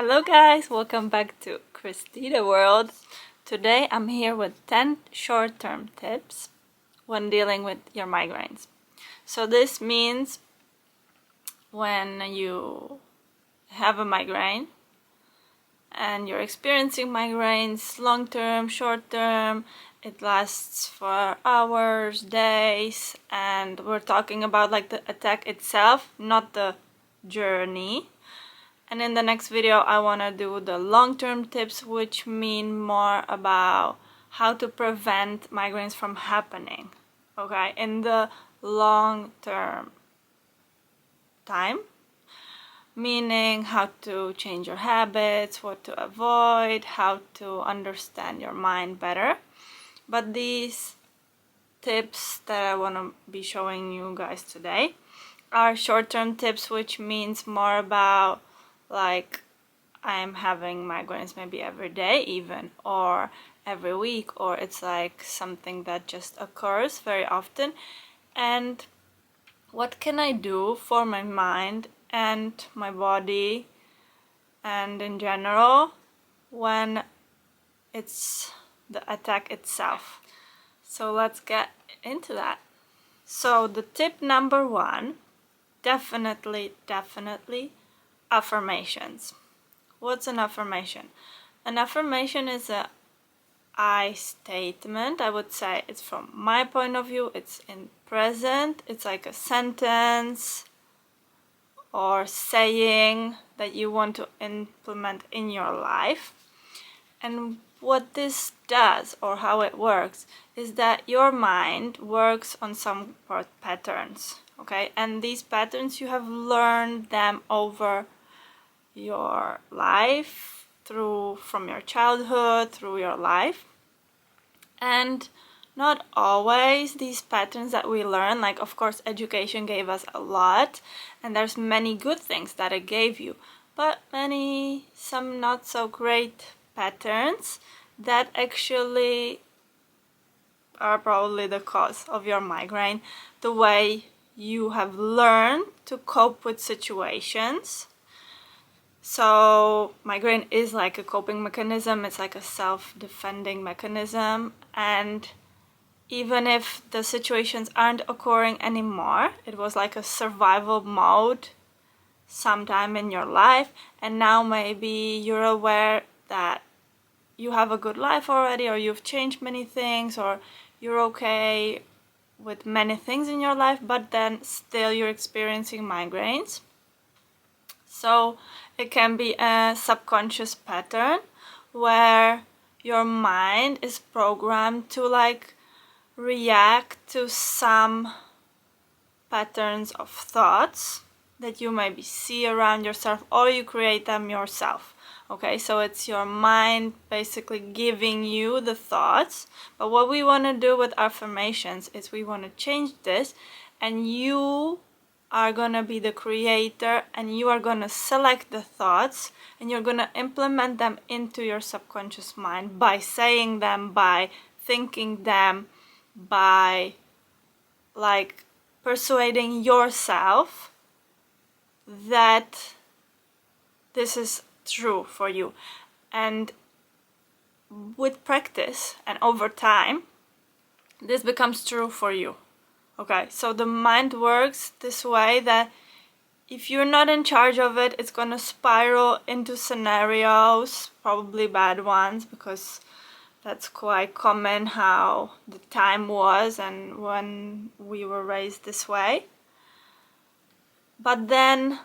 Hello guys, welcome back to Christina World. Today I'm here with 10 short-term tips when dealing with your migraines. So this means when you have a migraine and you're experiencing migraines long-term, short-term, it lasts for hours, days, and we're talking about like the attack itself, not the journey. And in the next video I want to do the long-term tips, which mean more about how to prevent migraines from happening, okay, in the long-term time, meaning how to change your habits, what to avoid, how to understand your mind better. But these tips that I want to be showing you guys today are short-term tips, which means more about like I'm having migraines maybe every day even, or every week, or it's like something that just occurs very often. And what can I do for my mind and my body and in general when it's the attack itself? So let's get into that. So the tip number one, definitely affirmations. What's an affirmation? An affirmation is a I statement. I would say it's from my point of view, it's in present. It's like a sentence or saying that you want to implement in your life. And what this does, or how it works, is that your mind works on some patterns, okay? And these patterns, you have learned them over your life, from your childhood through your life. And not always these patterns that we learn, like of course education gave us a lot and there's many good things that it gave you, but some not so great patterns that actually are probably the cause of your migraine, the way you have learned to cope with situations. So migraine is like a coping mechanism, it's like a self-defending mechanism, and even if the situations aren't occurring anymore, it was like a survival mode sometime in your life, and now maybe you're aware that you have a good life already, or you've changed many things, or you're okay with many things in your life, but then still you're experiencing migraines. So it can be a subconscious pattern where your mind is programmed to like react to some patterns of thoughts that you maybe see around yourself, or you create them yourself. Okay, so it's your mind basically giving you the thoughts. But what we want to do with affirmations is we want to change this, and you are gonna be the creator, and you are gonna select the thoughts and you're gonna implement them into your subconscious mind by saying them, by thinking them, by like persuading yourself that this is true for you. And with practice and over time, this becomes true for you. Okay, so the mind works this way that if you're not in charge of it, it's gonna spiral into scenarios, probably bad ones, because that's quite common how the time was and when we were raised this way. But then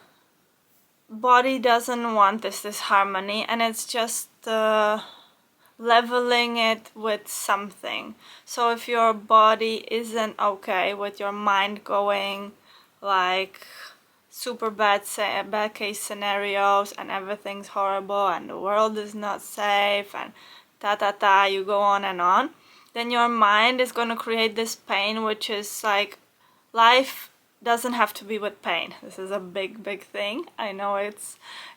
body doesn't want this harmony, and it's just leveling it with something. So if your body isn't okay with your mind going like super bad case scenarios and everything's horrible and the world is not safe and you go on, then your mind is going to create this pain, which is like, life doesn't have to be with pain. This is a big thing. I know it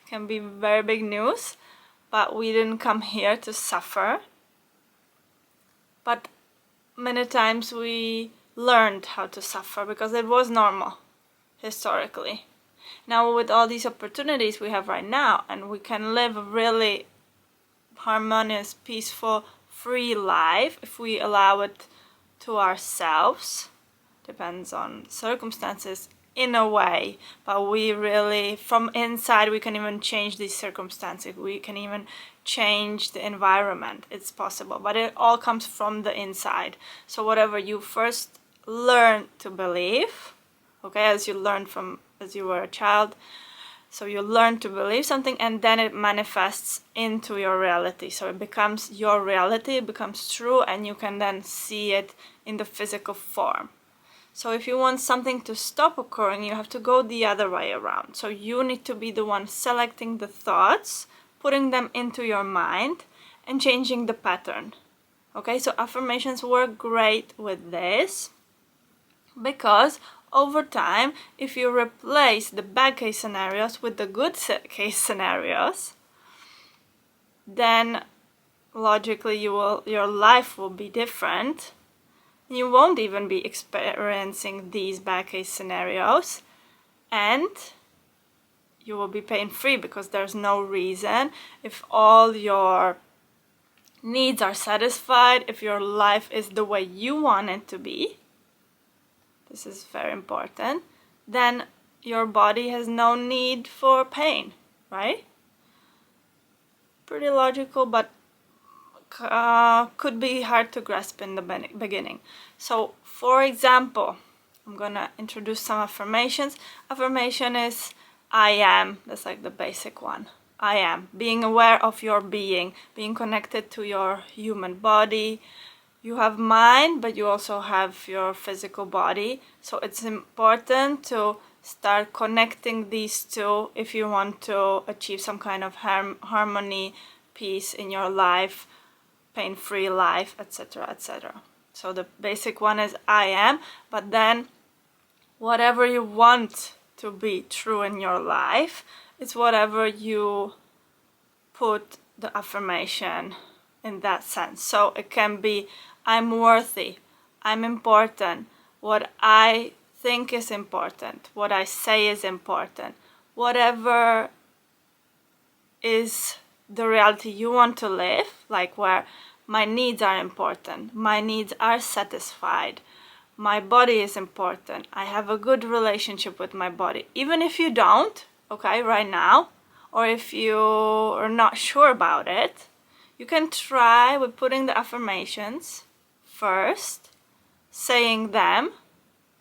can be very big news, but we didn't come here to suffer. But many times we learned how to suffer because it was normal historically. Now with all these opportunities we have right now, and we can live a really harmonious, peaceful, free life if we allow it to ourselves. Depends on circumstances in a way, but we really, from inside, we can even change these circumstances. We can even change the environment. It's possible, but it all comes from the inside. So whatever you first learn to believe, okay, as you learned from as you were a child, so you learn to believe something, and then it manifests into your reality. So it becomes your reality, it becomes true, and you can then see it in the physical form. So if you want something to stop occurring, you have to go the other way around. So you need to be the one selecting the thoughts, putting them into your mind, and changing the pattern. Okay, so affirmations work great with this, because over time, if you replace the bad case scenarios with the good case scenarios, then logically your life will be different. You won't even be experiencing these bad case scenarios, and you will be pain-free, because there's no reason. If all your needs are satisfied, if your life is the way you want it to be, this is very important, then your body has no need for pain, right? Pretty logical, but could be hard to grasp in the beginning. So for example, I'm gonna introduce some affirmations. Affirmation is I am. That's like the basic one. I am. Being aware of your being connected to your human body. You have mind, but you also have your physical body. So it's important to start connecting these two if you want to achieve some kind of harmony, peace in your life, pain-free life, etc., etc. So the basic one is I am, but then whatever you want to be true in your life, it's whatever you put the affirmation in that sense. So it can be I'm worthy, I'm important, what I think is important, what I say is important, whatever is the reality you want to live, like where my needs are important, my needs are satisfied, my body is important, I have a good relationship with my body. Even if you don't, okay, right now, or if you are not sure about it, you can try with putting the affirmations first, saying them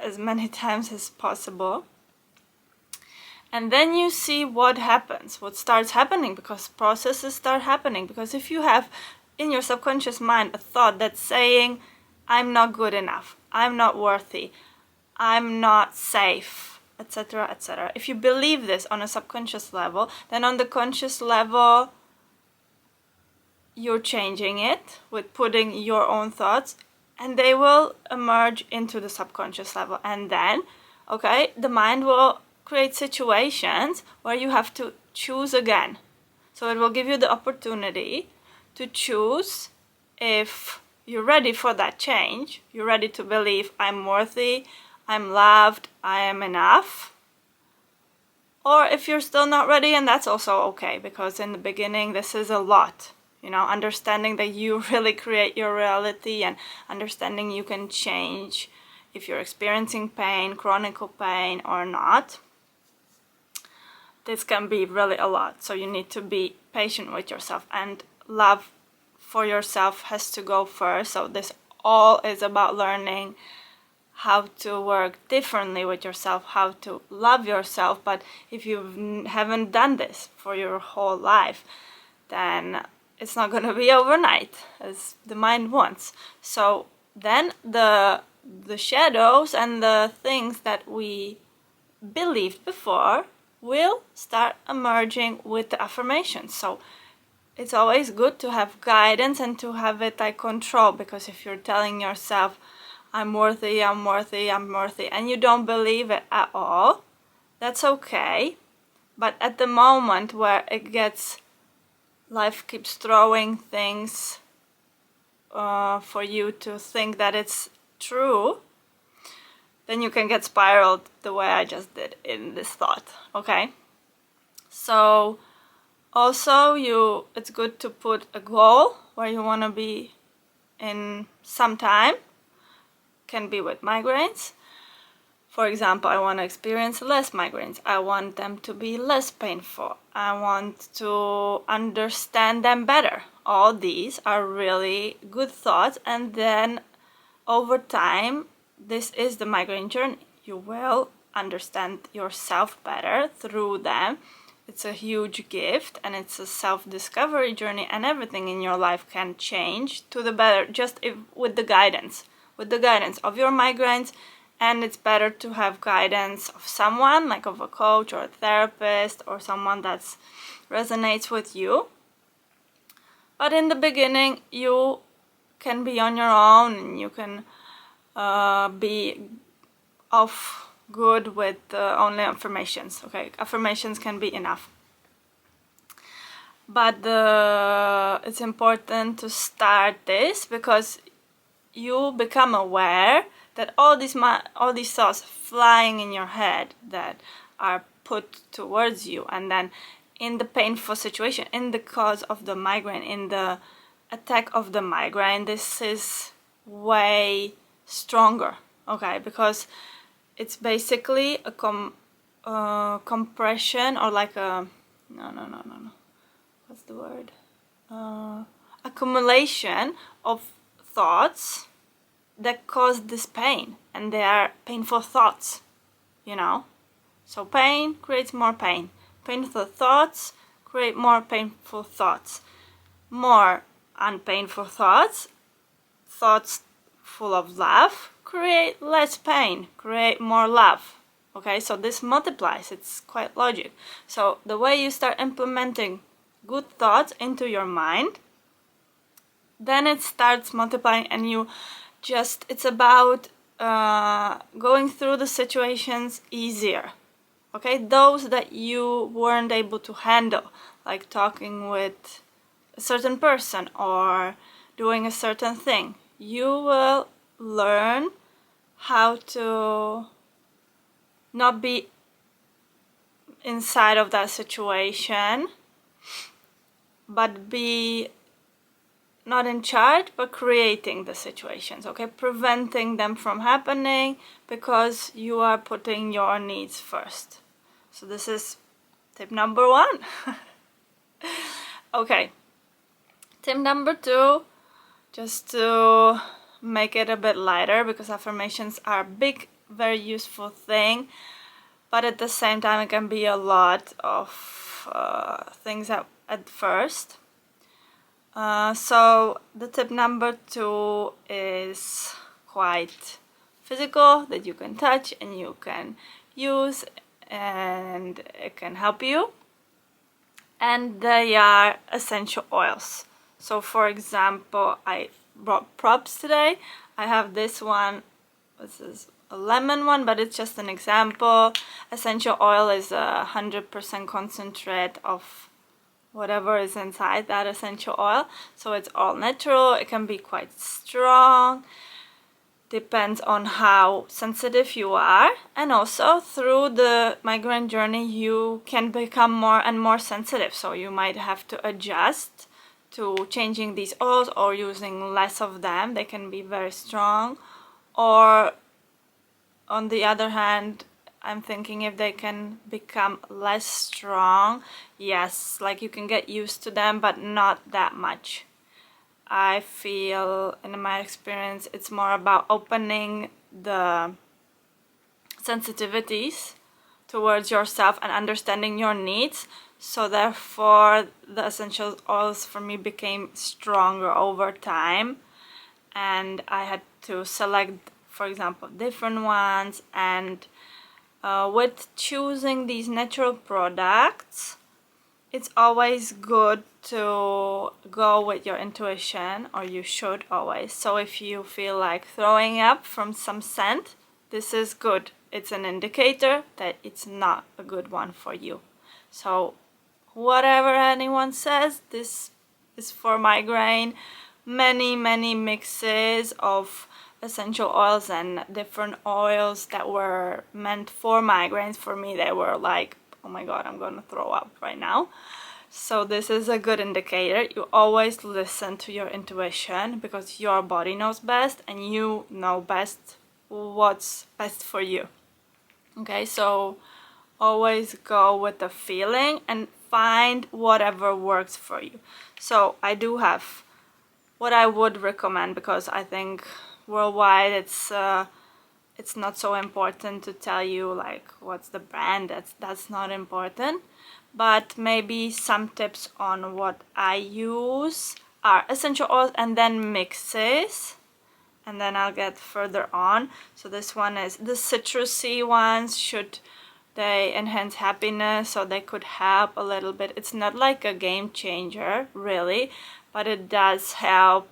as many times as possible, and then you see what happens, what starts happening, because processes start happening. Because if you have in your subconscious mind a thought that's saying, I'm not good enough, I'm not worthy, I'm not safe, etc., etc. If you believe this on a subconscious level, then on the conscious level, you're changing it with putting your own thoughts, and they will emerge into the subconscious level. And then, okay, the mind will create situations where you have to choose again. So it will give you the opportunity to choose if you're ready for that change, you're ready to believe I'm worthy, I'm loved, I am enough. Or if you're still not ready, and that's also okay, because in the beginning this is a lot. You know, understanding that you really create your reality, and understanding you can change if you're experiencing pain, chronic pain or not. This can be really a lot. So you need to be patient with yourself, and love for yourself has to go first. So this all is about learning how to work differently with yourself, how to love yourself. But if you haven't done this for your whole life, then it's not going to be overnight as the mind wants. So then the shadows and the things that we believed before will start emerging with the affirmations. So it's always good to have guidance and to have it like control, because if you're telling yourself I'm worthy, I'm worthy, I'm worthy, and you don't believe it at all, that's okay. But at the moment where it gets, life keeps throwing things for you to think that it's true, then you can get spiraled the way I just did in this thought, okay? So also it's good to put a goal where you want to be in some time. Can be with migraines. For example, I want to experience less migraines. I want them to be less painful. I want to understand them better. All these are really good thoughts, and then over time, this is the migraine journey. You will understand yourself better through them. It's a huge gift, and it's a self-discovery journey, and everything in your life can change to the better just with the guidance of your migraines. And it's better to have guidance of someone, like of a coach or a therapist or someone that resonates with you. But in the beginning, you can be on your own, and you can be off good with only affirmations. Okay, affirmations can be enough. But it's important to start this because you become aware that all these thoughts flying in your head that are put towards you, and then in the painful situation, in the cause of the migraine, in the attack of the migraine, this is way stronger, okay? Because it's basically a compression, or like a what's the word? Accumulation of thoughts that cause this pain, and they are painful thoughts, you know? So pain creates more pain. Painful thoughts create more painful thoughts. More unpainful thoughts full of love, create less pain, create more love. Okay, so this multiplies, it's quite logic. So the way you start implementing good thoughts into your mind, then it starts multiplying, and it's about going through the situations easier. Okay, those that you weren't able to handle, like talking with a certain person or doing a certain thing, you will learn how to not be inside of that situation, but be not in charge, but creating the situations, okay? Preventing them from happening because you are putting your needs first. So this is tip number 1. Okay, tip number 2, just to make it a bit lighter, because affirmations are a big, very useful thing, but at the same time it can be a lot of things at first. So the tip number 2 is quite physical, that you can touch and you can use, and it can help you, and they are essential oils. So for example, I brought props today. I have this one. This is a lemon one, but it's just an example. Essential oil is 100% concentrate of whatever is inside that essential oil, so it's all natural. It can be quite strong, depends on how sensitive you are, and also through the migraine journey you can become more and more sensitive, so you might have to adjust to changing these oils or using less of them. They can be very strong, or on the other hand, I'm thinking if they can become less strong, yes, like you can get used to them, but not that much. I feel, in my experience, it's more about opening the sensitivities towards yourself and understanding your needs. So therefore, the essential oils for me became stronger over time, and I had to select, for example, different ones. And with choosing these natural products, it's always good to go with your intuition, or you should always. So if you feel like throwing up from some scent, this is good. It's an indicator that it's not a good one for you. So whatever anyone says, this is for migraine. Many mixes of essential oils and different oils that were meant for migraines. For me, they were like, oh my god, I'm gonna throw up right now. So this is a good indicator. You always listen to your intuition because your body knows best and you know best what's best for you. Okay, so always go with the feeling and find whatever works for you. So I do have what I would recommend, because I think worldwide it's not so important to tell you like what's the brand. That's not important. But maybe some tips on what I use are essential oils and then mixes, and then I'll get further on. So this one is the citrusy ones. They enhance happiness, so they could help a little bit. It's not like a game changer really, but it does help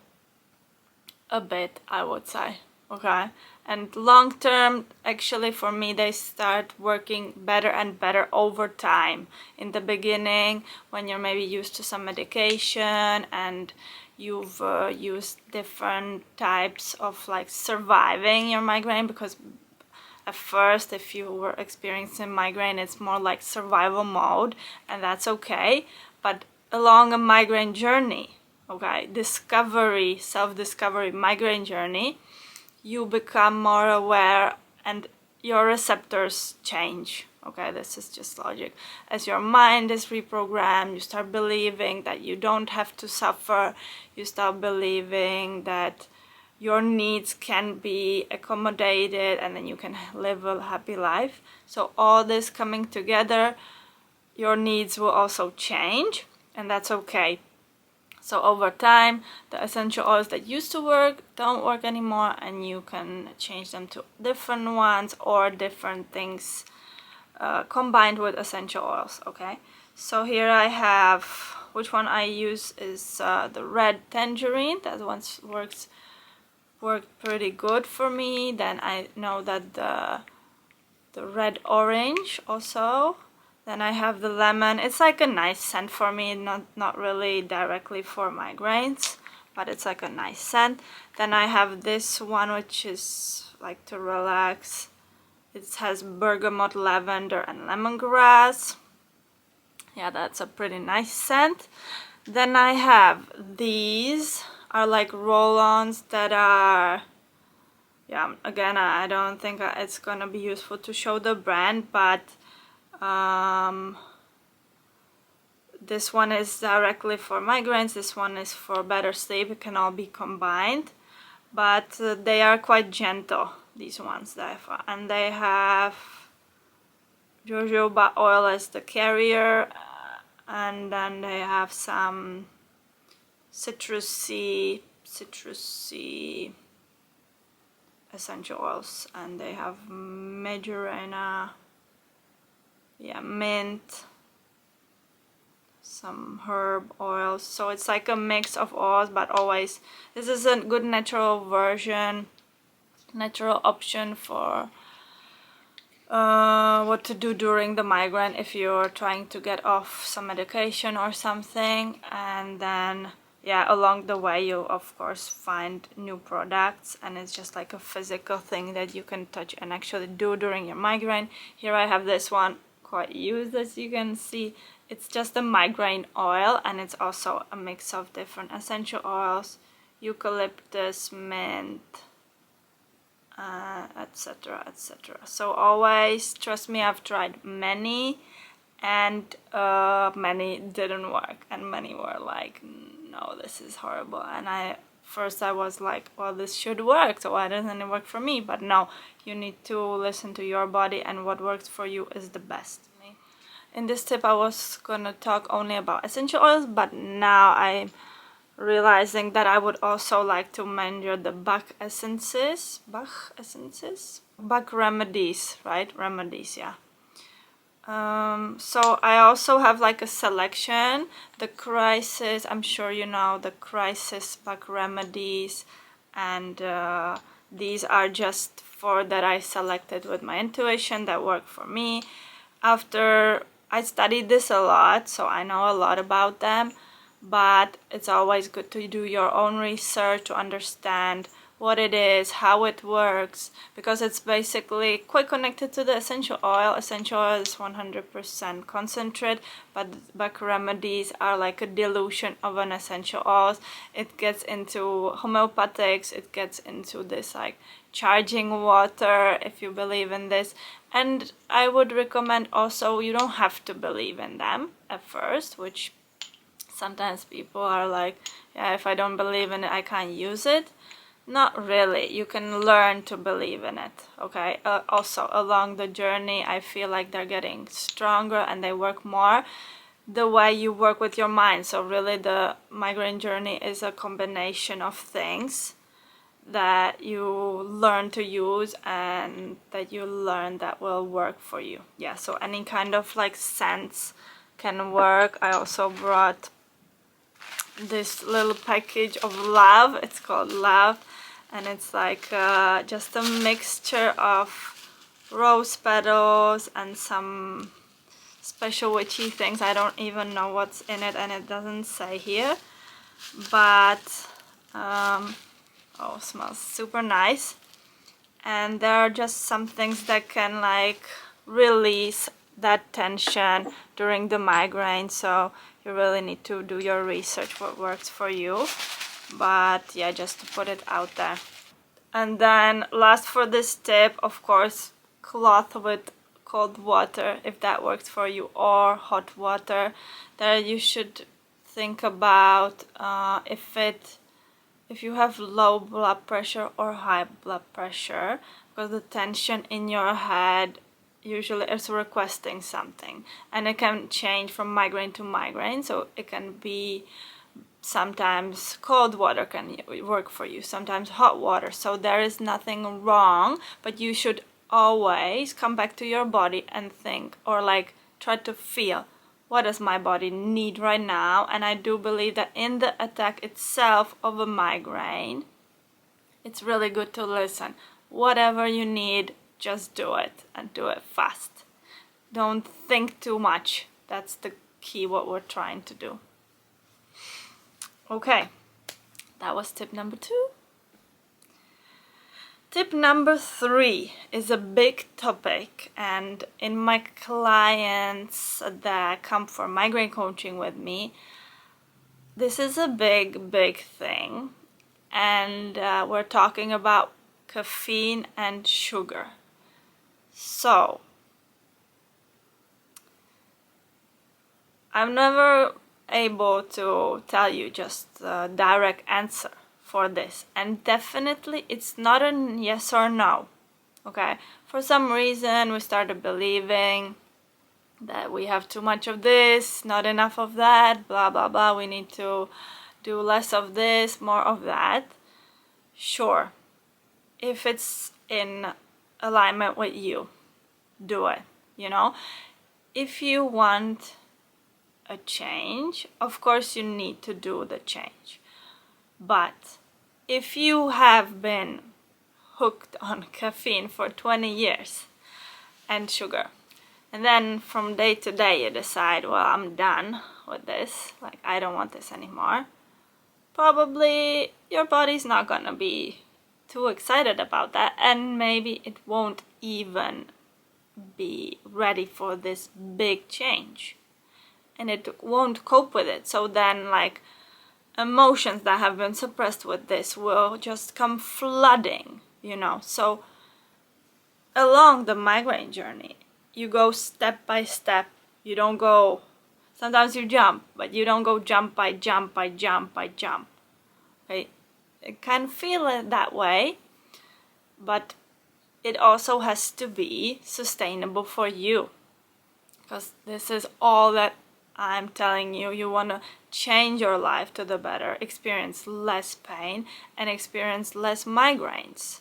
a bit, I would say. Okay, and long term, actually for me, they start working better and better over time. In the beginning, when you're maybe used to some medication and you've used different types of like surviving your migraine, because at first if you were experiencing migraine, it's more like survival mode, and that's okay. But along a migraine journey, okay, discovery, self-discovery, migraine journey, you become more aware and your receptors change. Okay, this is just logic. As your mind is reprogrammed, you start believing that you don't have to suffer. You start believing that your needs can be accommodated and then you can live a happy life. So all this coming together, your needs will also change, and that's okay. So over time, the essential oils that used to work don't work anymore, and you can change them to different ones or different things combined with essential oils. Okay, so here I have, which one I use is the red tangerine. That once worked pretty good for me. Then I know that the red orange also. Then I have the lemon. It's like a nice scent for me, not really directly for migraines, but it's like a nice scent. Then I have this one, which is like to relax. It has bergamot, lavender, and lemongrass. Yeah, that's a pretty nice scent. Then I have these are like roll-ons that are, yeah, again, I don't think it's gonna be useful to show the brand, but this one is directly for migraines, this one is for better sleep. It can all be combined, but they are quite gentle, these ones, therefore. And they have jojoba oil as the carrier, and then they have some citrusy essential oils, and they have migraine, yeah, mint, some herb oils. So it's like a mix of oils, but always this is a good natural option for what to do during the migraine if you're trying to get off some medication or something. And then, yeah, along the way you of course find new products, and it's just like a physical thing that you can touch and actually do during your migraine. Here I have this one, quite used, as you can see. It's just a migraine oil, and it's also a mix of different essential oils, eucalyptus, mint, etc, etc. So always trust me, I've tried many, and many didn't work, and many were like, no, this is horrible. And first I was like, well, this should work, so why doesn't it work for me? But no, you need to listen to your body, and what works for you is the best. In this tip I was gonna talk only about essential oils, but now I'm realizing that I would also like to mention the Bach essences, Bach remedies, right? Remedies, yeah. So I also have like a selection, the Crisis, I'm sure you know the Crisis Bach remedies, and these are just 4 that I selected with my intuition that work for me. After I studied this a lot, so I know a lot about them, but it's always good to do your own research to understand what it is, how it works, because it's basically quite connected to the essential oil. Essential oil is 100% concentrate, but back remedies are like a dilution of an essential oils. It gets into homeopathics, it gets into this like charging water, if you believe in this. And I would recommend also, you don't have to believe in them at first, which sometimes people are like, yeah, if I don't believe in it, I can't use it. Not really. You can learn to believe in it, okay? Also, along the journey, I feel like they're getting stronger and they work more the way you work with your mind. So really the migraine journey is a combination of things that you learn to use and that you learn that will work for you. Yeah, so any kind of like scents can work. I also brought this little package of love. It's called love, and it's like just a mixture of rose petals and some special witchy things. I don't even know what's in it, and it doesn't say here, but oh, smells super nice. And there are just some things that can like release that tension during the migraine, so you really need to do your research what works for you. But yeah, just to put it out there. And then last for this tip, of course, cloth with cold water, if that works for you, or hot water. There you should think about if you have low blood pressure or high blood pressure, because the tension in your head usually is requesting something, and it can change from migraine to migraine. So it can be sometimes cold water can work for you, sometimes hot water. So there is nothing wrong, but you should always come back to your body and think, or like try to feel, what does my body need right now? And I do believe that in the attack itself of a migraine, it's really good to listen. Whatever you need, just do it, and do it fast. Don't think too much. That's the key, what we're trying to do. Okay, that was tip number 2. Tip number 3 is a big topic, and in my clients that come for migraine coaching with me, this is a big thing, and we're talking about caffeine and sugar. So I'm never able to tell you just a direct answer for this, and definitely it's not a yes or no. Okay, for some reason we started believing that we have too much of this, not enough of that, blah blah blah, we need to do less of this, more of that. Sure, if it's in alignment with you, do it, you know. If you want a change, of course you need to do the change. But if you have been hooked on caffeine for 20 years and sugar, and then from day to day you decide, well, I'm done with this, like I don't want this anymore, probably your body's not gonna be too excited about that, and maybe it won't even be ready for this big change, and it won't cope with it. So then like emotions that have been suppressed with this will just come flooding, you know. So along the migraine journey, you go step by step. You don't go, sometimes you jump, but you don't go jump by jump by jump by jump. Okay, it can feel it that way, but it also has to be sustainable for you, because this is all that I'm telling you. You want to change your life to the better, experience less pain and experience less migraines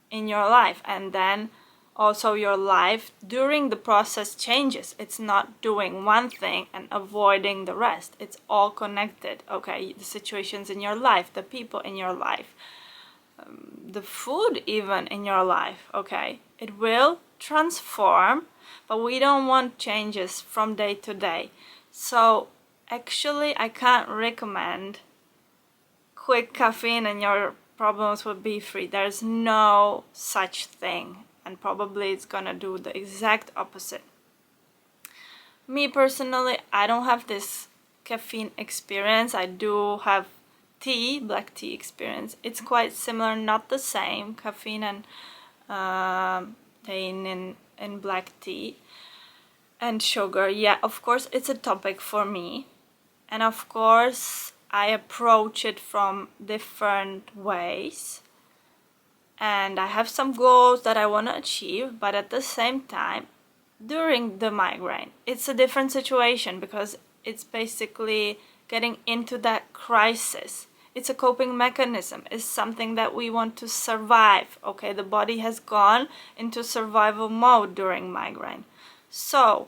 in your life, and then also your life during the process changes. It's not doing one thing and avoiding the rest. It's all connected, okay? The situations in your life, the people in your life, the food even in your life, okay? It will transform, but we don't want changes from day to day. So actually I can't recommend quick caffeine in your problems would be free. There's no such thing, and probably it's gonna do the exact opposite. Me personally, I don't have this caffeine experience. I do have black tea experience. It's quite similar, not the same, caffeine and thein in black tea and sugar. Yeah, of course it's a topic for me, and of course I approach it from different ways, and I have some goals that I want to achieve, but at the same time, during the migraine, it's a different situation because it's basically getting into that crisis. It's a coping mechanism. It's something that we want to survive. Okay, the body has gone into survival mode during migraine. So,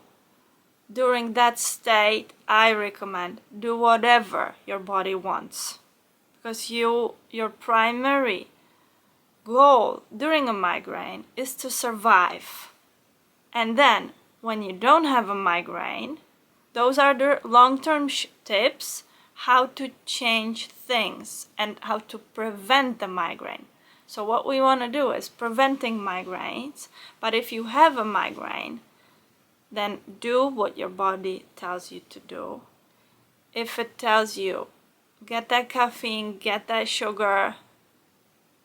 during that state, I recommend do whatever your body wants, because your primary goal during a migraine is to survive. And then when you don't have a migraine, those are the long-term tips how to change things and how to prevent the migraine. So what we want to do is preventing migraines, but if you have a migraine, then do what your body tells you to do. If it tells you, get that caffeine, get that sugar,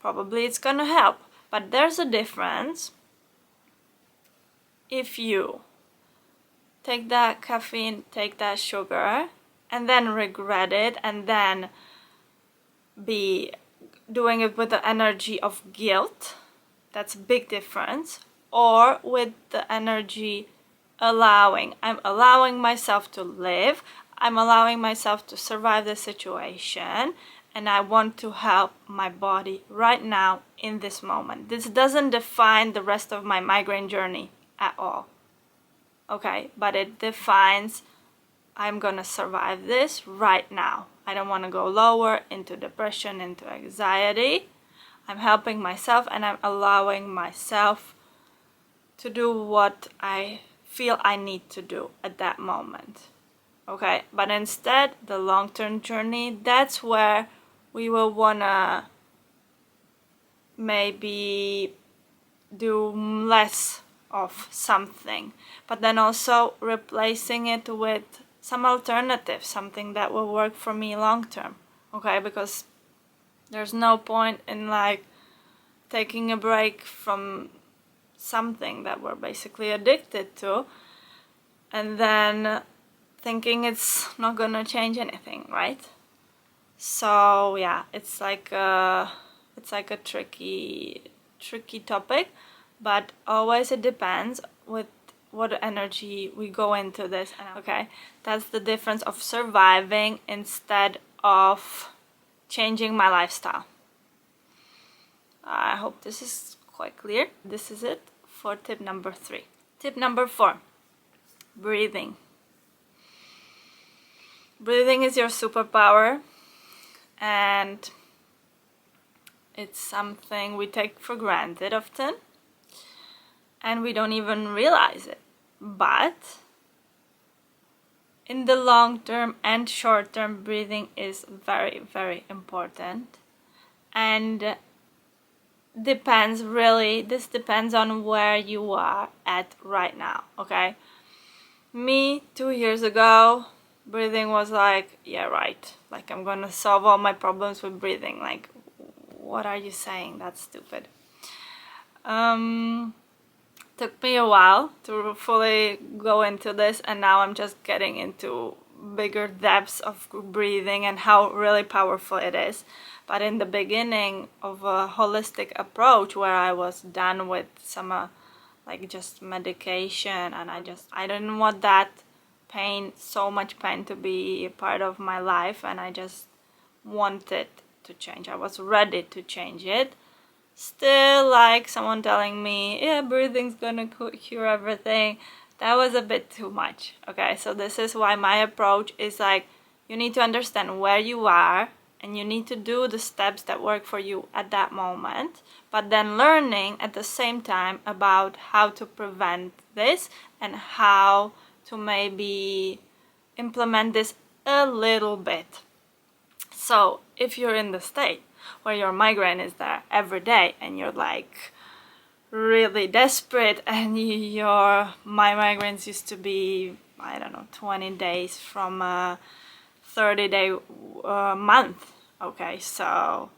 probably it's gonna help. But there's a difference if you take that caffeine, take that sugar, and then regret it, and then be doing it with the energy of guilt. That's a big difference. Or with the energy allowing. I'm allowing myself to live. I'm allowing myself to survive the situation, and I want to help my body right now in this moment. This doesn't define the rest of my migraine journey at all. Okay, but it defines I'm gonna survive this right now. I don't want to go lower into depression, into anxiety. I'm helping myself, and I'm allowing myself to do what I feel I need to do at that moment. Okay, but instead, the long-term journey, that's where we will wanna maybe do less of something, but then also replacing it with some alternative, something that will work for me long-term. Okay, because there's no point in like taking a break from something that we're basically addicted to and then thinking it's not gonna change anything, right? So yeah, it's like a tricky topic, but always it depends with what energy we go into this. Okay, that's the difference of surviving instead of changing my lifestyle. I hope this is quite clear. This is it for tip number 3. Tip number 4, breathing. Breathing is your superpower, and it's something we take for granted often, and we don't even realize it. But in the long term and short term, breathing is very, very important, and this depends on where you are at right now. Okay, me 2 years ago, breathing was like, yeah, right, like I'm gonna solve all my problems with breathing. Like, what are you saying? That's stupid. Took me a while to fully go into this, and now I'm just getting into bigger depths of breathing and how really powerful it is. But in the beginning of a holistic approach, where I was done with some like just medication, and I didn't want that so much pain to be a part of my life, and I just wanted to change. I was ready to change it. Still, like someone telling me, yeah, breathing's gonna cure everything, that was a bit too much. Okay, so this is why my approach is like, you need to understand where you are, and you need to do the steps that work for you at that moment, but then learning at the same time about how to prevent this and how to maybe implement this a little bit. So if you're in the state where your migraine is there every day and you're like really desperate and my migraines used to be, I don't know, 20 days from a 30-day month. Okay, so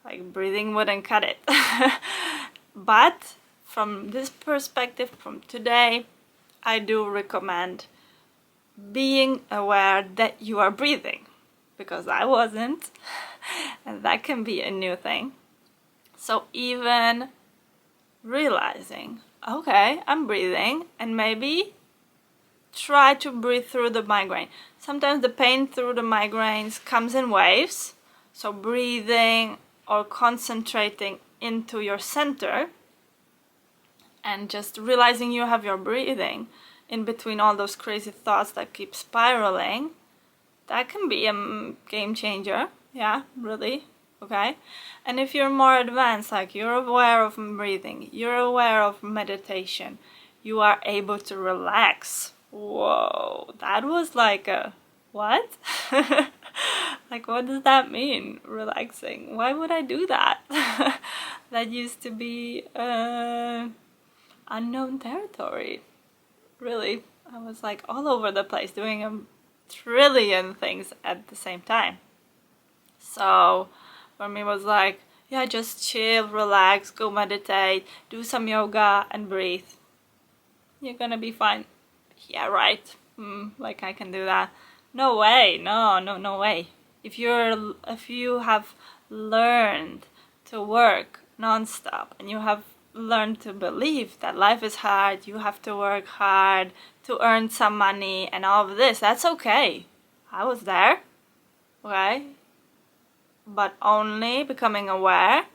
like breathing wouldn't cut it. But from this perspective, from today, I do recommend being aware that you are breathing, because I wasn't, and that can be a new thing. So even realizing, okay, I'm breathing, and maybe try to breathe through the migraine. Sometimes the pain through the migraines comes in waves, so breathing or concentrating into your center and just realizing you have your breathing in between all those crazy thoughts that keep spiraling, that can be a game changer. Yeah, really. Okay. And if you're more advanced, like you're aware of breathing, you're aware of meditation, you are able to relax. Whoa, that was like a what? Like, what does that mean, relaxing? Why would I do that? That used to be unknown territory. Really, I was like all over the place doing a trillion things at the same time. So for me it was like, yeah, just chill, relax, go meditate, do some yoga and breathe. You're gonna be fine. Yeah, right. Like I can do that. No way. No way. If you have learned to work non-stop and you have learned to believe that life is hard, you have to work hard to earn some money and all of this, that's okay. I was there. Okay? But only becoming aware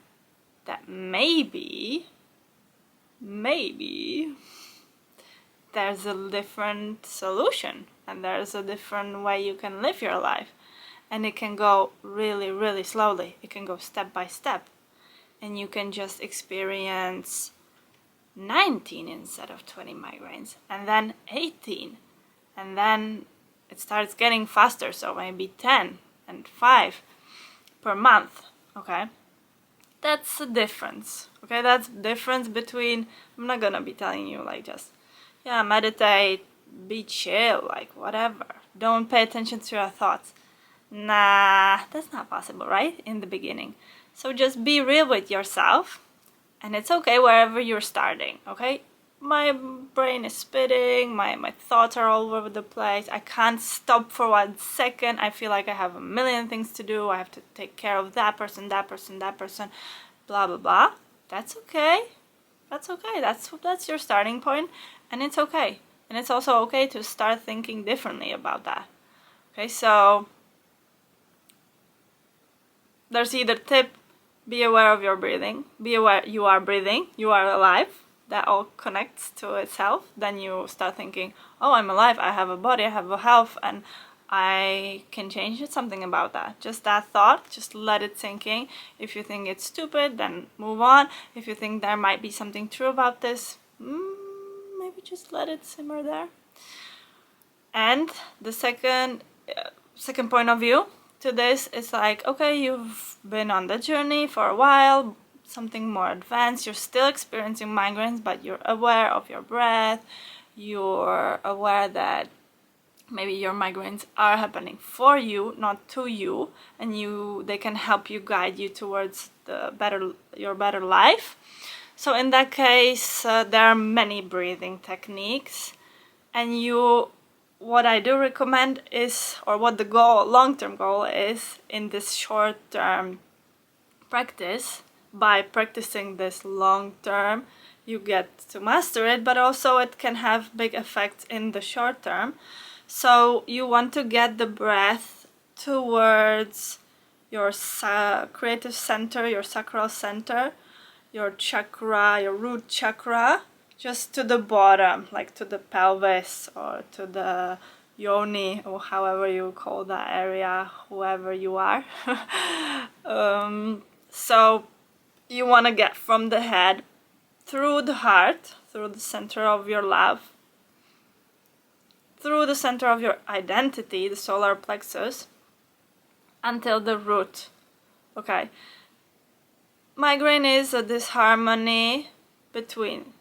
that maybe there's a different solution and there's a different way you can live your life, and it can go really, really slowly. It can go step by step, and you can just experience 19 instead of 20 migraines, and then 18, and then it starts getting faster, so maybe 10 and 5 per month. Okay, that's the difference. Okay, that's the difference between, I'm not gonna be telling you like just, yeah, meditate, be chill, like whatever, don't pay attention to your thoughts. Nah, that's not possible, right? In the beginning. So just be real with yourself, and it's okay wherever you're starting. Okay, my brain is spitting, my thoughts are all over the place, I can't stop for 1 second, I feel like I have a million things to do, I have to take care of that person, blah blah blah. That's okay. That's your starting point, and it's okay. And it's also okay to start thinking differently about that. Okay, so there's either tip, be aware of your breathing, be aware you are breathing, you are alive, that all connects to itself. Then you start thinking, oh, I'm alive, I have a body, I have a health, and I can change something about that. Just that thought, just let it sink in. If you think it's stupid, then move on. If you think there might be something true about this, maybe just let it simmer there. And the second point of view to this is like, okay, you've been on the journey for a while, something more advanced, you're still experiencing migraines, but you're aware of your breath, you're aware that maybe your migraines are happening for you, not to you, and they can help you, guide you towards your better life. So in that case, there are many breathing techniques, and what I do recommend is, or what the long-term goal is in this short-term practice, by practicing this long-term, you get to master it, but also it can have big effects in the short term. So you want to get the breath towards your creative center, your sacral center, your chakra, your root chakra, just to the bottom, like to the pelvis or to the yoni, or however you call that area, whoever you are. So you want to get from the head through the heart, through the center of your love, through the center of your identity, the solar plexus, until the root. Okay. Migraine is a disharmony between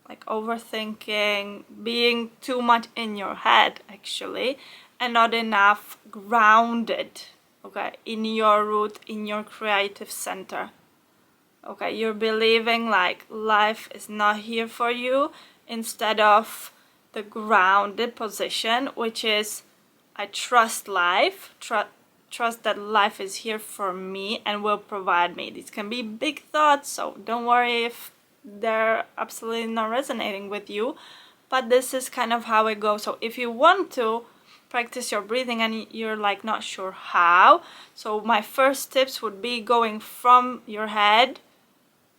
like overthinking, being too much in your head actually, and not enough grounded, okay, in your root, in your creative center. Okay, you're believing like life is not here for you instead of the grounded position, which is I trust life, trust that life is here for me and will provide me. These can be big thoughts, so don't worry if they're absolutely not resonating with you, but this is kind of how it goes. So if you want to practice your breathing and you're like not sure how, so my first tips would be going from your head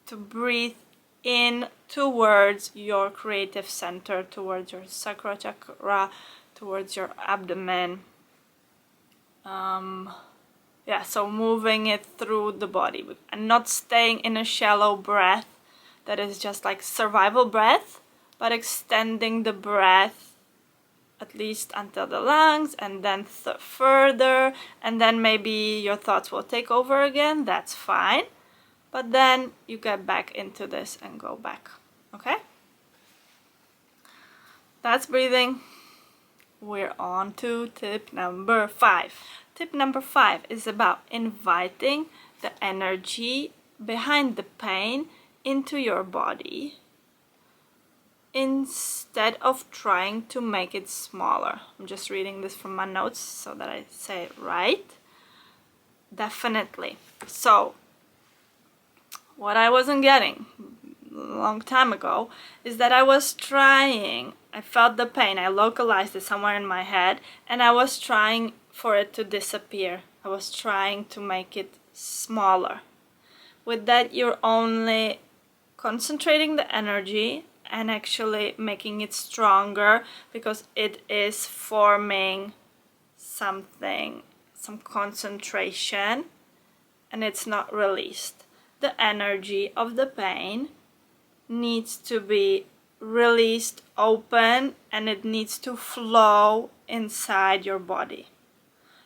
to breathe in towards your creative center, towards your sacral chakra, towards your abdomen. So moving it through the body and not staying in a shallow breath that is just like survival breath, but extending the breath at least until the lungs, and then further, and then maybe your thoughts will take over again. That's fine, but then you get back into this and go back. Okay, that's breathing. We're on to tip number 5. Tip number 5 is about inviting the energy behind the pain into your body instead of trying to make it smaller. I'm just reading this from my notes so that I say it right. Definitely. So, what I wasn't getting a long time ago is that I felt the pain, I localized it somewhere in my head, and I was trying for it to disappear. I was trying to make it smaller. With that, you're only concentrating the energy and actually making it stronger, because it is forming something, some concentration, and it's not released. The energy of the pain needs to be released, open, and it needs to flow inside your body.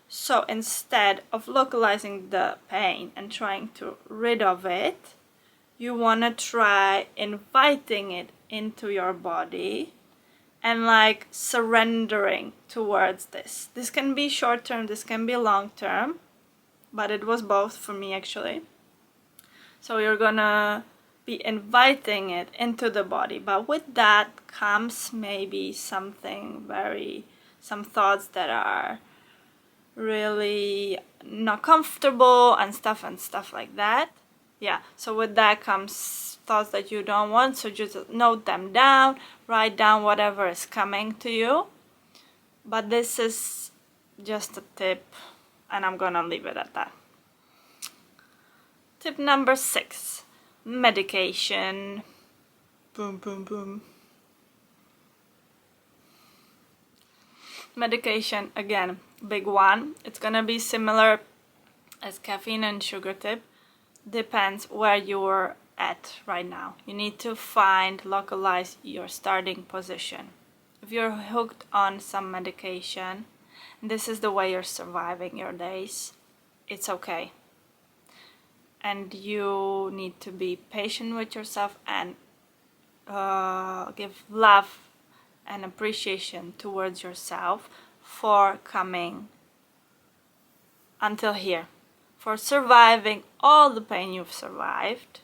So instead of localizing the pain and trying to rid of it, you want to try inviting it into your body and like surrendering towards this. This can be short term, this can be long term, but it was both for me actually. So you're gonna be inviting it into the body, but with that comes maybe some thoughts that are really not comfortable and stuff like that. Yeah, so with that comes thoughts that you don't want, so just note them down, write down whatever is coming to you. But this is just a tip, and I'm gonna leave it at that. Tip number 6, medication. Boom, boom, boom. Medication, again, big one. It's gonna be similar as caffeine and sugar tip. Depends where you're at right now. You need to localize your starting position. If you're hooked on some medication, and this is the way you're surviving your days, it's okay. And you need to be patient with yourself and give love and appreciation towards yourself for coming until here, for surviving all the pain you've survived.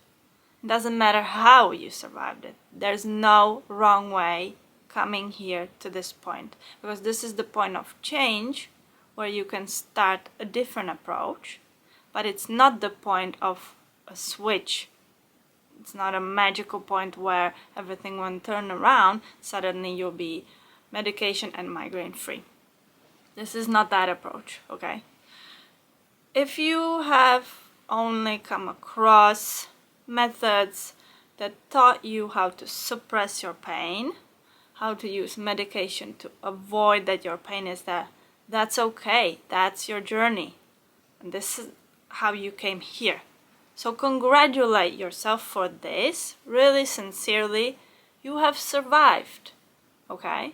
It doesn't matter how you survived it. There's no wrong way coming here to this point, because this is the point of change where you can start a different approach, but it's not the point of a switch. It's not a magical point where everything will turn around, suddenly you'll be medication and migraine free. This is not that approach, okay? If you have only come across methods that taught you how to suppress your pain, how to use medication to avoid that your pain is there, that's okay. That's your journey. And this is how you came here. So congratulate yourself for this, really sincerely. You have survived, okay?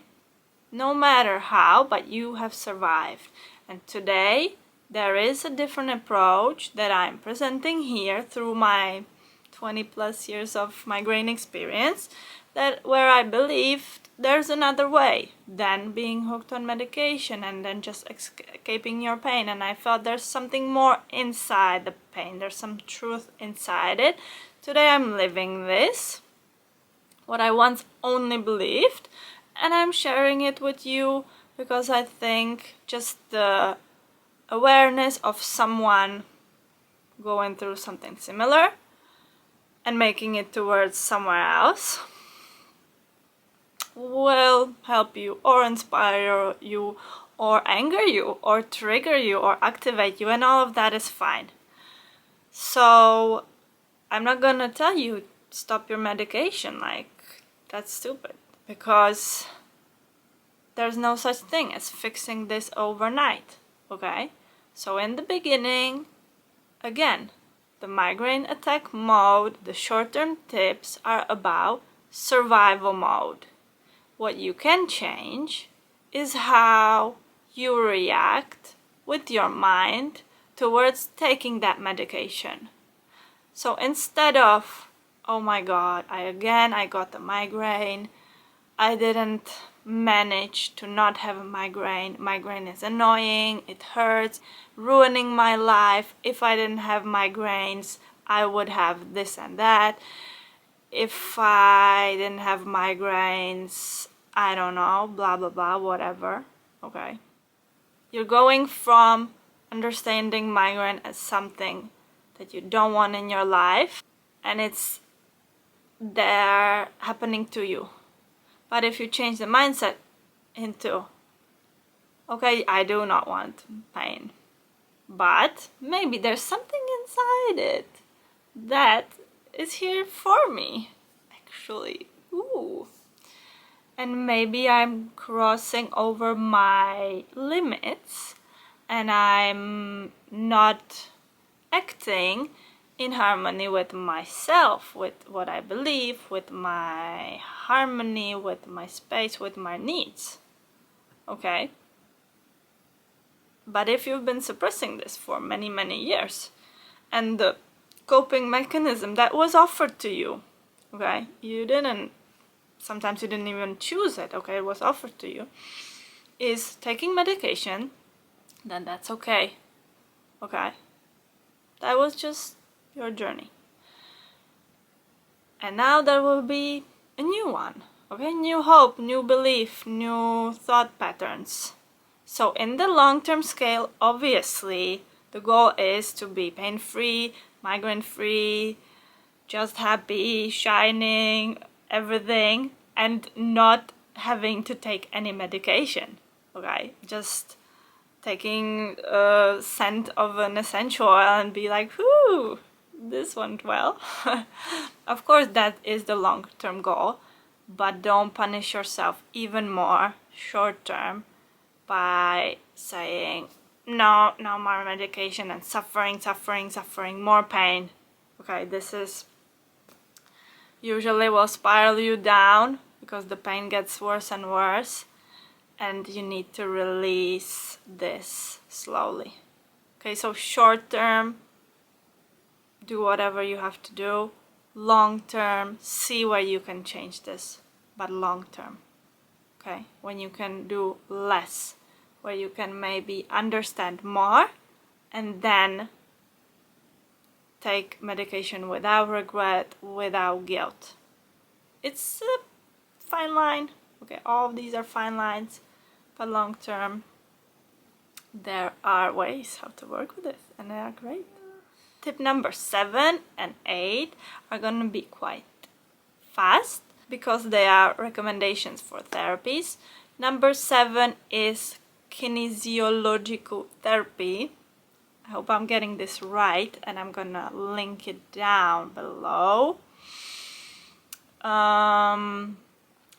No matter how, but you have survived. And today, there is a different approach that I'm presenting here through my 20 plus years of migraine experience, that where I believe there's another way than being hooked on medication and then just escaping your pain. And I felt there's something more inside the pain, there's some truth inside it. Today I'm living this, what I once only believed, and I'm sharing it with you because I think just the awareness of someone going through something similar and making it towards somewhere else will help you or inspire you or anger you or trigger you or activate you, and all of that is fine. So I'm not gonna tell you stop your medication, like that's stupid, because there's no such thing as fixing this overnight, okay? So in the beginning, again, the migraine attack mode, the short-term tips are about survival mode. What you can change is how you react with your mind towards taking that medication. So instead of, oh my god, I got the migraine, I didn't manage to not have a migraine is annoying, it hurts, ruining my life, if I didn't have migraines I would have this and that, if I didn't have migraines, I don't know, blah blah blah, whatever, okay? You're going from understanding migraine as something that you don't want in your life, and it's there happening to you. But if you change the mindset into, okay, I do not want pain, but maybe there's something inside it that is here for me, actually, ooh. And maybe I'm crossing over my limits and I'm not acting in harmony with myself, with what I believe, with my harmony, with my space, with my needs, okay? But if you've been suppressing this for many, many years, and the coping mechanism that was offered to you, okay, sometimes you didn't even choose it, okay, it was offered to you, is taking medication, then that's okay, okay? That was just your journey. And now there will be a new one, okay? New hope, new belief, new thought patterns. So in the long-term scale, obviously, the goal is to be pain-free, migraine-free, just happy, shining, everything, and not having to take any medication, okay? Just taking a scent of an essential oil and be like, whoo, this went well. Of course, that is the long-term goal, but don't punish yourself even more short-term by saying, no more medication and suffering, more pain. Okay, this is usually will spiral you down because the pain gets worse and worse. And you need to release this slowly. Okay, so short term, do whatever you have to do. Long term, see where you can change this. But long term, okay, when you can do less, where you can maybe understand more and then take medication without regret, without guilt. It's a fine line. Okay, all of these are fine lines. But long term, there are ways how to work with it, and they are great. Tip number 7 and 8 are going to be quite fast because they are recommendations for therapies. Number 7 is kinesiological therapy. I hope I'm getting this right, and I'm gonna link it down below.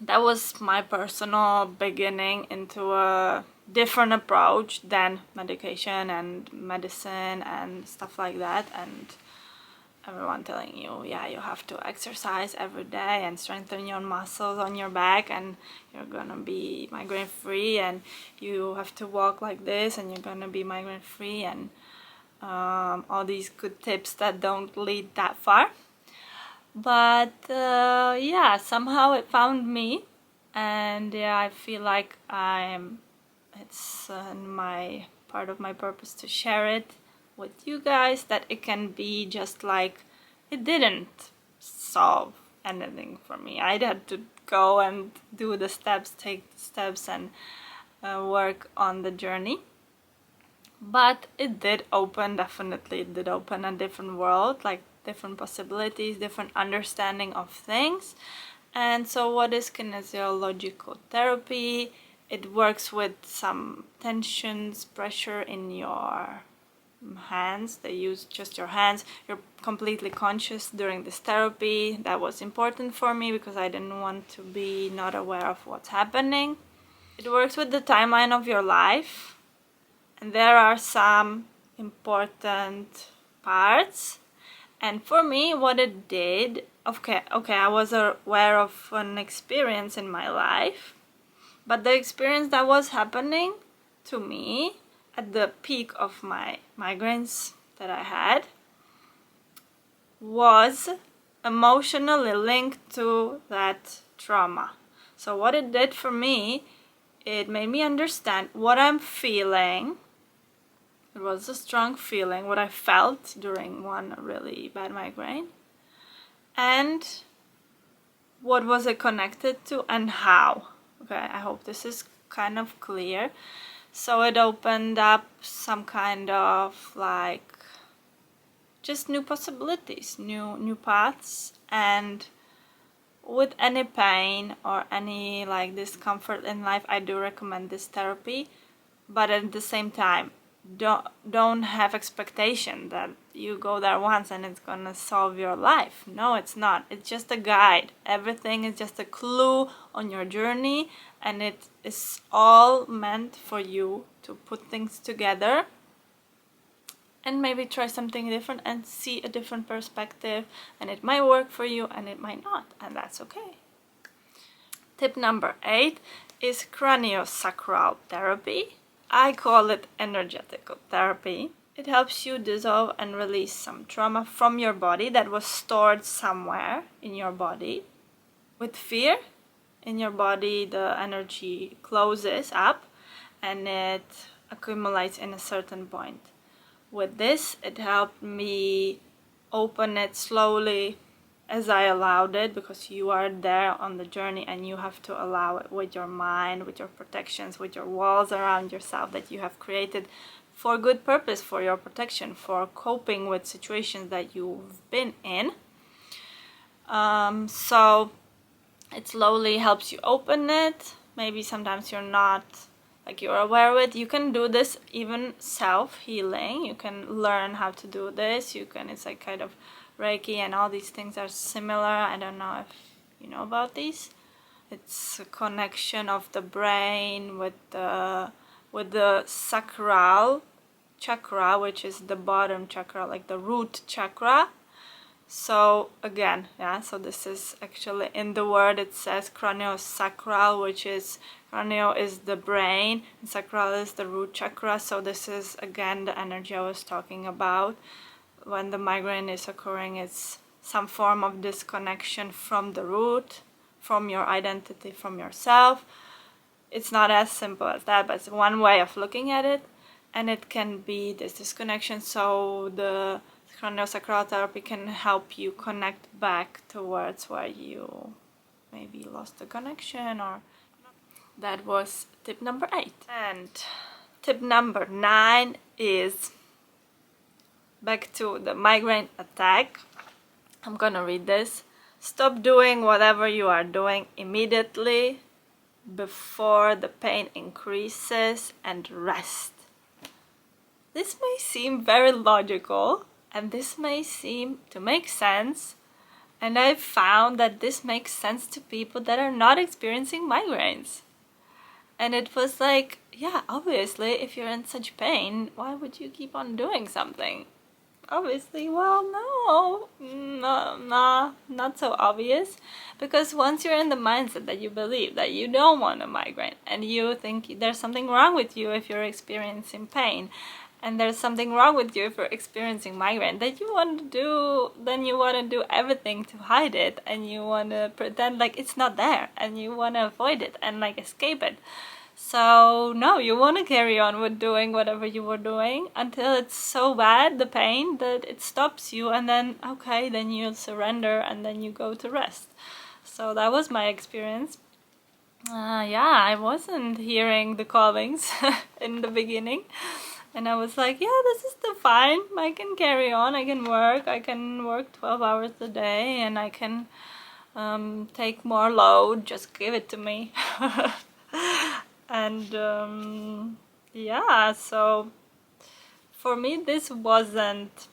That was my personal beginning into a different approach than medication and medicine and stuff like that, and everyone telling you, yeah, you have to exercise every day and strengthen your muscles on your back and you're gonna be migraine free, and you have to walk like this and you're gonna be migraine free, and all these good tips that don't lead that far. But yeah, somehow it found me, and yeah, I feel like it's my part of my purpose to share it with you guys, that it can be just like, it didn't solve anything for me. I had to go and do the steps, take the steps, and work on the journey. But it did open, definitely it did open a different world, like different possibilities, different understanding of things. And so what is kinesiological therapy? It works with some tensions, pressure in your hands. They use just your hands. You're completely conscious during this therapy. That was important for me because I didn't want to be not aware of what's happening. It works with the timeline of your life, and there are some important parts. And for me, what it did, okay, I was aware of an experience in my life, but the experience that was happening to me at the peak of my migraines that I had was emotionally linked to that trauma. So what it did for me, it made me understand what I'm feeling. It was a strong feeling, what I felt during one really bad migraine, and what was it connected to and how. Okay, I hope this is kind of clear. So it opened up some kind of like just new possibilities, new paths. And with any pain or any like discomfort in life, I do recommend this therapy, but at the same time, don't have expectation that you go there once and it's gonna solve your life. No, it's not. It's just a guide. Everything is just a clue on your journey, and it is all meant for you to put things together and maybe try something different and see a different perspective, and it might work for you and it might not, and that's okay. Tip number 8 is craniosacral therapy. I call it energetical therapy. It helps you dissolve and release some trauma from your body that was stored somewhere in your body. With fear in your body, the energy closes up and it accumulates in a certain point. With this, it helped me open it slowly as I allowed it, because you are there on the journey and you have to allow it with your mind, with your protections, with your walls around yourself that you have created for good purpose, for your protection, for coping with situations that you've been in. So it slowly helps you open it. Maybe sometimes you're not like you're aware of it. You can do this even self-healing. You can learn how to do this. It's like kind of Reiki, and all these things are similar. I don't know if you know about these. It's a connection of the brain with the sacral chakra, which is the bottom chakra, like the root chakra. So again, yeah, so this is actually in the word it says craniosacral, which is cranio is the brain and sacral is the root chakra. So this is again the energy I was talking about. When the migraine is occurring, it's some form of disconnection from the root, from your identity, from yourself. It's not as simple as that, but it's one way of looking at it, and it can be this disconnection. So the craniosacral therapy can help you connect back towards where you maybe lost the connection, or that was tip number 8. And tip number 9 is back to the migraine attack. I'm gonna read this. Stop doing whatever you are doing immediately before the pain increases and rest. This may seem very logical, and this may seem to make sense, and I've found that this makes sense to people that are not experiencing migraines. And it was like, yeah, obviously, if you're in such pain, why would you keep on doing something? obviously, well, no, not so obvious, because once you're in the mindset that you believe that you don't want a migraine and you think there's something wrong with you if you're experiencing pain, and there's something wrong with you if you're experiencing migraine, that you want to do, then you want to do everything to hide it, and you want to pretend like it's not there, and you want to avoid it and like escape it. So no, you want to carry on with doing whatever you were doing until it's so bad, the pain, that it stops you, and then okay, then you surrender and then you go to rest. So that was my experience. Yeah, I wasn't hearing the callings in the beginning, and I was like, yeah, this is still fine, I can carry on, I can work 12 hours a day, and I can take more load, just give it to me. And yeah, so for me this wasn't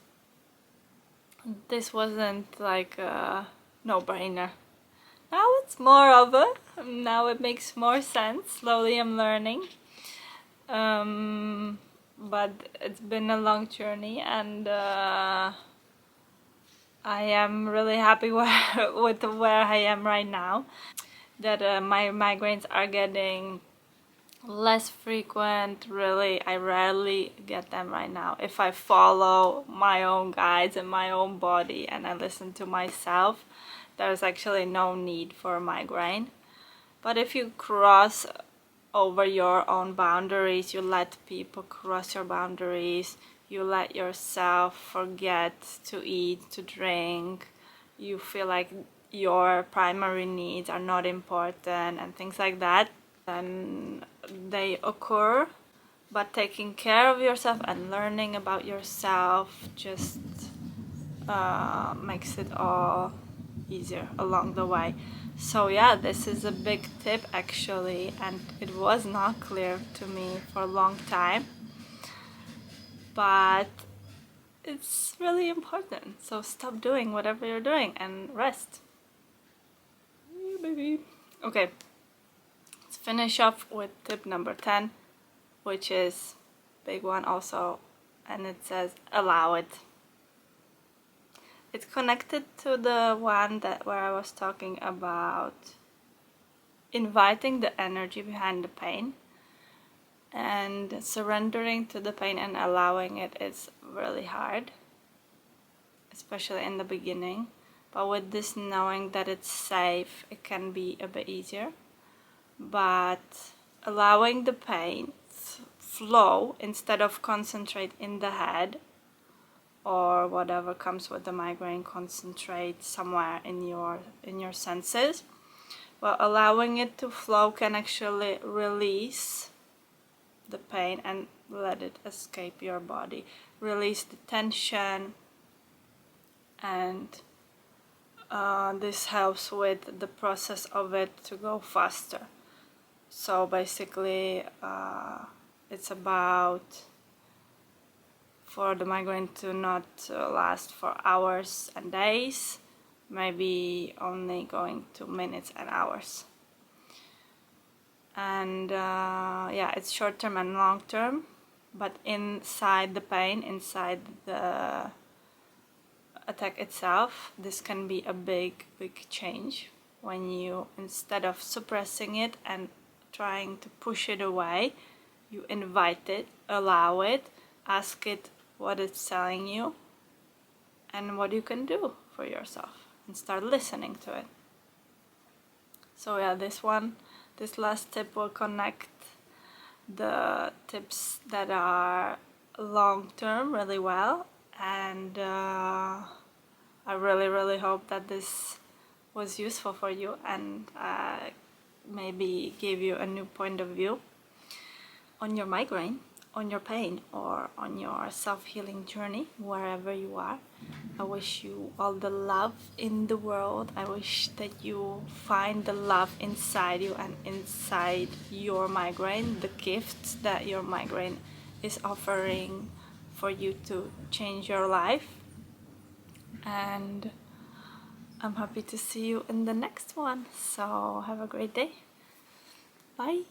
like a no-brainer. Now it's more of a, now it makes more sense. Slowly I'm learning, but it's been a long journey, and I am really happy with where I am right now, that my migraines are getting less frequent. Really, I rarely get them right now. If I follow my own guides and my own body and I listen to myself, there's actually no need for a migraine. But if you cross over your own boundaries, you let people cross your boundaries, you let yourself forget to eat, to drink, you feel like your primary needs are not important and things like that, then they occur. But taking care of yourself and learning about yourself just makes it all easier along the way. So yeah, this is a big tip actually, and it was not clear to me for a long time, but it's really important. So stop doing whatever you're doing and rest. Yeah, baby. Okay, let's finish off with tip number 10, which is big one also, and it says allow it. It's connected to the one where I was talking about inviting the energy behind the pain, and surrendering to the pain and allowing it is really hard, especially in the beginning. But with this knowing that it's safe, it can be a bit easier. But allowing the pain flow instead of concentrate in the head or whatever comes with the migraine, concentrate somewhere in your senses. Well, allowing it to flow can actually release the pain and let it escape your body, release the tension, and this helps with the process of it to go faster. So basically it's about for the migraine to not last for hours and days, maybe only going to minutes and hours. And yeah, it's short term and long term, but inside the pain, inside the attack itself, this can be a big change when you, instead of suppressing it and trying to push it away, you invite it, allow it, ask it what it's telling you and what you can do for yourself, and start listening to it. So yeah, this last tip will connect the tips that are long term really well, and I really hope that this was useful for you and maybe gave you a new point of view on your migraine, on your pain, or on your self-healing journey, wherever you are. I wish you all the love in the world. I wish that you find the love inside you and inside your migraine, the gifts that your migraine is offering for you to change your life. And I'm happy to see you in the next one. So have a great day. Bye.